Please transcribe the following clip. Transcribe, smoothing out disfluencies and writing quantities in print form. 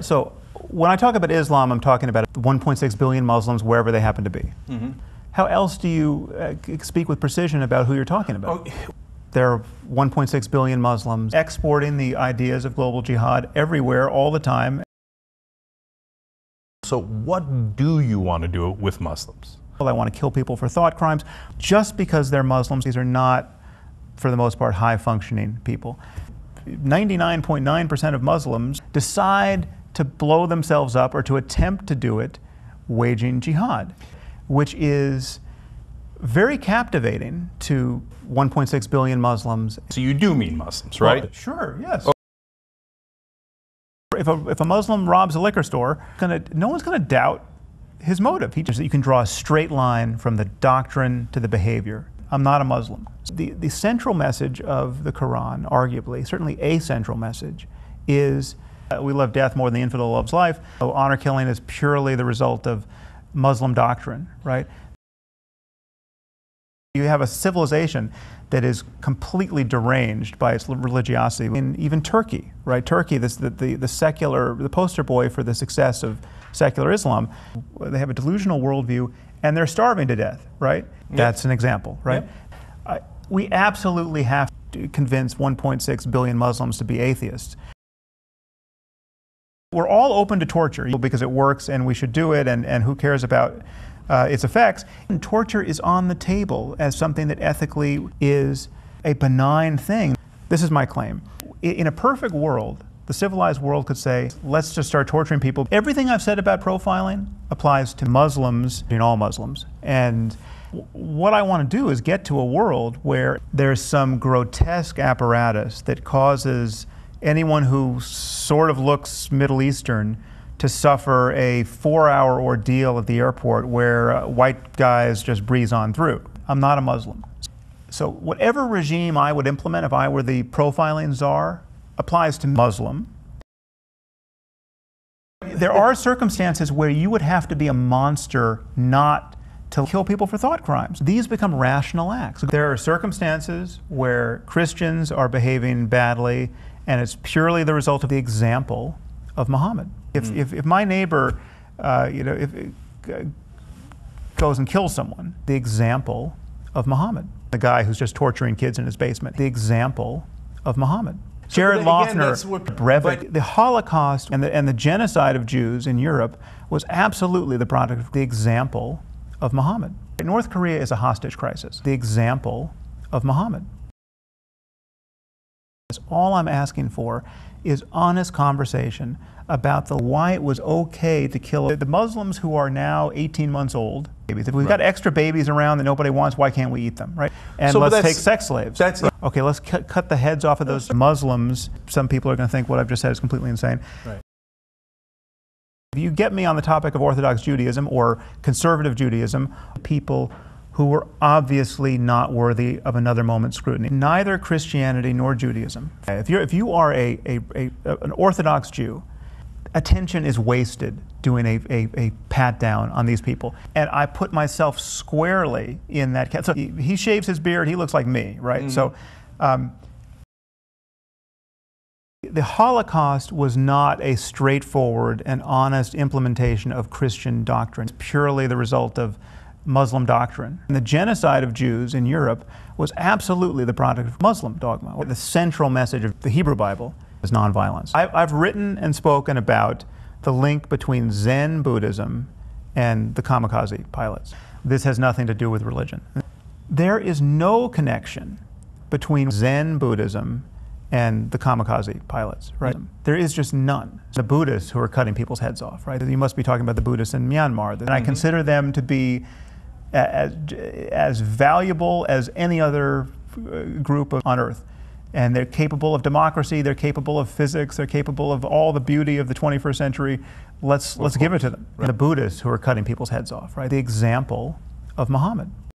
So when I talk about Islam, I'm talking about 1.6 billion Muslims wherever they happen to be. How else do you speak with precision about who you're talking about? There are 1.6 billion Muslims exporting the ideas of global jihad everywhere, all the time. So what do you want to do with Muslims? Well, I want to kill people for thought crimes. Just because they're Muslims, these are not, for the most part, high-functioning people. 99.9% of Muslims decide to blow themselves up or to attempt to do it waging jihad, which is very captivating to 1.6 billion Muslims. So you do mean Muslims, right? Well, sure, yes. If a Muslim robs a liquor store, no one's going to doubt his motive. You can draw a straight line from the doctrine to the behavior. I'm not a Muslim. The central message of the Quran, arguably, certainly a central message, is we love death more than the infidel loves life. So honor killing is purely the result of Muslim doctrine, right? You have a civilization that is completely deranged by its religiosity. In even Turkey, right? Turkey, the poster boy for the success of secular Islam, they have a delusional worldview and they're starving to death, right? Yep. That's an example, right? Yep. We absolutely have to convince 1.6 billion Muslims to be atheists. We're all open to torture because it works and we should do it, and who cares about its effects. And torture is on the table as something that ethically is a benign thing. This is my claim. In a perfect world, the civilized world could say, let's just start torturing people. Everything I've said about profiling applies to Muslims, all Muslims. And what I want to do is get to a world where there's some grotesque apparatus that causes anyone who sort of looks Middle Eastern to suffer a 4-hour ordeal at the airport where white guys just breeze on through. I'm not a Muslim. So whatever regime I would implement if I were the profiling czar applies to Muslim. There are circumstances where you would have to be a monster not to kill people for thought crimes. These become rational acts. There are circumstances where Christians are behaving badly and it's purely the result of the example of Muhammad. If my neighbor goes and kills someone, the example of Muhammad. The guy who's just torturing kids in his basement, the example of Muhammad. Jared Loughner, Breivik, the Holocaust and the genocide of Jews in Europe was absolutely the product of the example of Muhammad. North Korea is a hostage crisis, the example of Muhammad. All I'm asking for is honest conversation about why it was okay to kill the Muslims who are now 18 months old. If we've got extra babies around that nobody wants, why can't we eat them, right? And so let's take sex slaves. Okay, let's cut the heads off of those Muslims. Some people are going to think what I've just said is completely insane. Right. If you get me on the topic of Orthodox Judaism or conservative Judaism, people who were obviously not worthy of another moment's scrutiny. Neither Christianity nor Judaism. If you are an Orthodox Jew, attention is wasted doing a pat down on these people. And I put myself squarely in that category. So he shaves his beard, he looks like me, right? So the Holocaust was not a straightforward and honest implementation of Christian doctrine. It's purely the result of Muslim doctrine. And the genocide of Jews in Europe was absolutely the product of Muslim dogma. The central message of the Hebrew Bible is nonviolence. I've written and spoken about the link between Zen Buddhism and the kamikaze pilots. This has nothing to do with religion. There is no connection between Zen Buddhism and the kamikaze pilots, right? There is just none. The Buddhists who are cutting people's heads off, right? You must be talking about the Buddhists in Myanmar. And I consider them to be as valuable as any other group on earth. And they're capable of democracy, they're capable of physics, they're capable of all the beauty of the 21st century. Let's give it to them. Right. The Buddhists who are cutting people's heads off, right? The example of Muhammad.